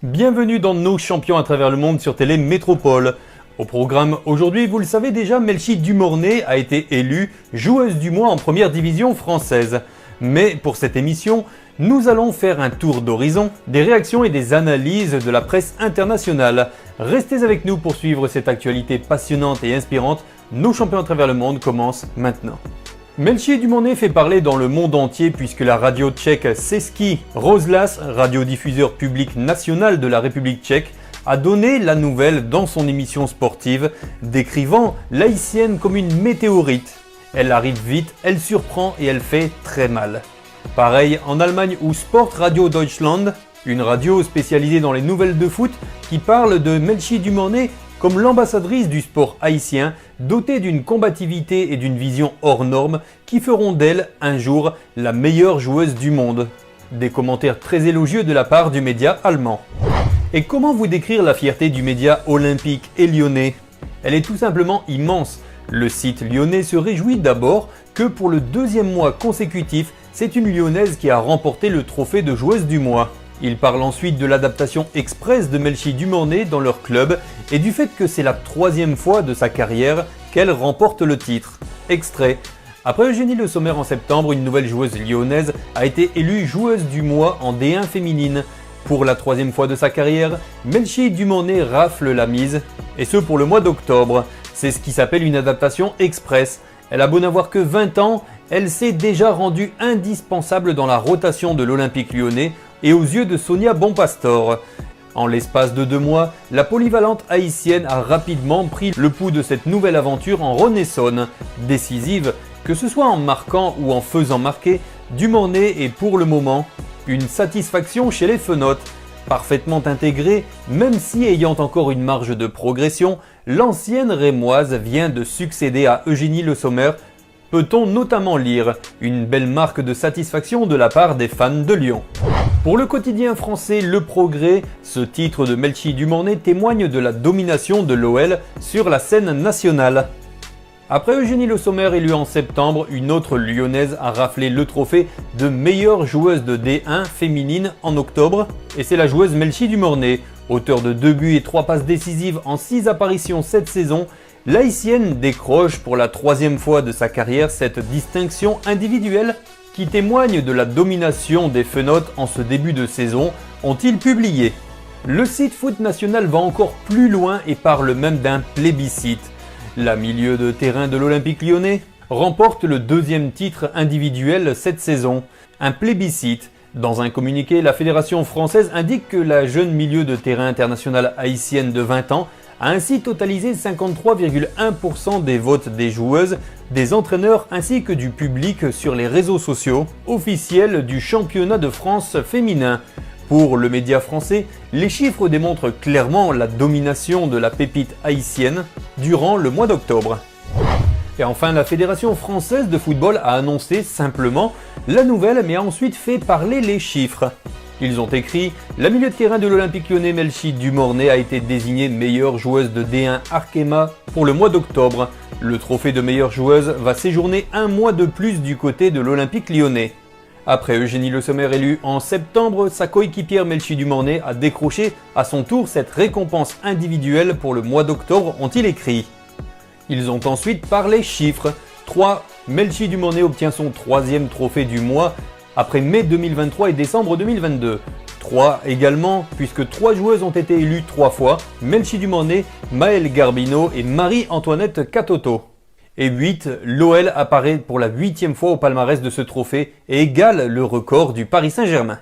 Bienvenue dans Nos champions à travers le monde sur Télé Métropole. Au programme aujourd'hui, vous le savez déjà, Melchi Dumornay a été élue joueuse du mois en première division française. Mais pour cette émission, nous allons faire un tour d'horizon, des réactions et des analyses de la presse internationale. Restez avec nous pour suivre cette actualité passionnante et inspirante. Nos champions à travers le monde commencent maintenant. Melchi Dumornay fait parler dans le monde entier puisque la radio tchèque Český rozhlas, radiodiffuseur public national de la République tchèque, a donné la nouvelle dans son émission sportive, décrivant l'haïtienne comme une météorite. Elle arrive vite, elle surprend et elle fait très mal. Pareil en Allemagne où Sport Radio Deutschland, une radio spécialisée dans les nouvelles de foot, qui parle de Melchi Dumornay comme l'ambassadrice du sport haïtien, dotée d'une combativité et d'une vision hors norme qui feront d'elle un jour la meilleure joueuse du monde. Des commentaires très élogieux de la part du média allemand. Et comment vous décrire la fierté du média olympique et lyonnais? Elle est tout simplement immense. Le site lyonnais se réjouit d'abord que pour le deuxième mois consécutif, c'est une lyonnaise qui a remporté le trophée de joueuse du mois. Il parle ensuite de l'adaptation express de Melchi Dumornay dans leur club et du fait que c'est la troisième fois de sa carrière qu'elle remporte le titre. Extrait. Après Eugénie Le Sommer en septembre, une nouvelle joueuse lyonnaise a été élue joueuse du mois en D1 féminine. Pour la troisième fois de sa carrière, Melchi Dumornay rafle la mise, et ce pour le mois d'octobre. C'est ce qui s'appelle une adaptation express. Elle a beau n'avoir que 20 ans, elle s'est déjà rendue indispensable dans la rotation de l'Olympique lyonnais et aux yeux de Sonia Bonpastor. En l'espace de 2 mois, la polyvalente haïtienne a rapidement pris le pouls de cette nouvelle aventure en renaissance. Décisive, que ce soit en marquant ou en faisant marquer, Dumornay est pour le moment une satisfaction chez les fenotes. Parfaitement intégrée, même si ayant encore une marge de progression, l'ancienne rémoise vient de succéder à Eugénie Le Sommer. Peut-on notamment lire une belle marque de satisfaction de la part des fans de Lyon. Pour le quotidien français Le Progrès, ce titre de Melchi Dumornay témoigne de la domination de l'OL sur la scène nationale. Après Eugénie Le Sommer élue en septembre, une autre lyonnaise a raflé le trophée de meilleure joueuse de D1 féminine en octobre, et c'est la joueuse Melchi Dumornay. Auteur de 2 buts et 3 passes décisives en 6 apparitions cette saison, l'haïtienne décroche pour la 3e fois de sa carrière cette distinction individuelle qui témoigne de la domination des fenotes en ce début de saison, ont-ils publié. Le site Foot National va encore plus loin et parle même d'un plébiscite. La milieu de terrain de l'Olympique lyonnais remporte le 2e titre individuel cette saison. Un plébiscite. Dans un communiqué, la Fédération française indique que la jeune milieu de terrain internationale haïtienne de 20 ans a ainsi totalisé 53,1% des votes des joueuses, des entraîneurs ainsi que du public sur les réseaux sociaux officiels du championnat de France féminin. Pour le média français, les chiffres démontrent clairement la domination de la pépite haïtienne durant le mois d'octobre. Et enfin, la Fédération française de football a annoncé simplement la nouvelle mais a ensuite fait parler les chiffres. Ils ont écrit « La milieu de terrain de l'Olympique lyonnais Melchi Dumornay a été désignée meilleure joueuse de D1 Arkema pour le mois d'octobre. Le trophée de meilleure joueuse va séjourner un mois de plus du côté de l'Olympique lyonnais. » Après Eugénie Le Sommer élue en septembre, sa coéquipière Melchi Dumornay a décroché à son tour cette récompense individuelle pour le mois d'octobre, ont-ils écrit. Ils ont ensuite parlé chiffres. 3. Melchi Dumornay obtient son 3e trophée du mois après mai 2023 et décembre 2022. 3 également, puisque 3 joueuses ont été élues 3 fois, Melchi Dumornay, Maëlle Garbino et Marie-Antoinette Catoto. Et 8, l'OL apparaît pour la 8e fois au palmarès de ce trophée et égale le record du Paris Saint-Germain.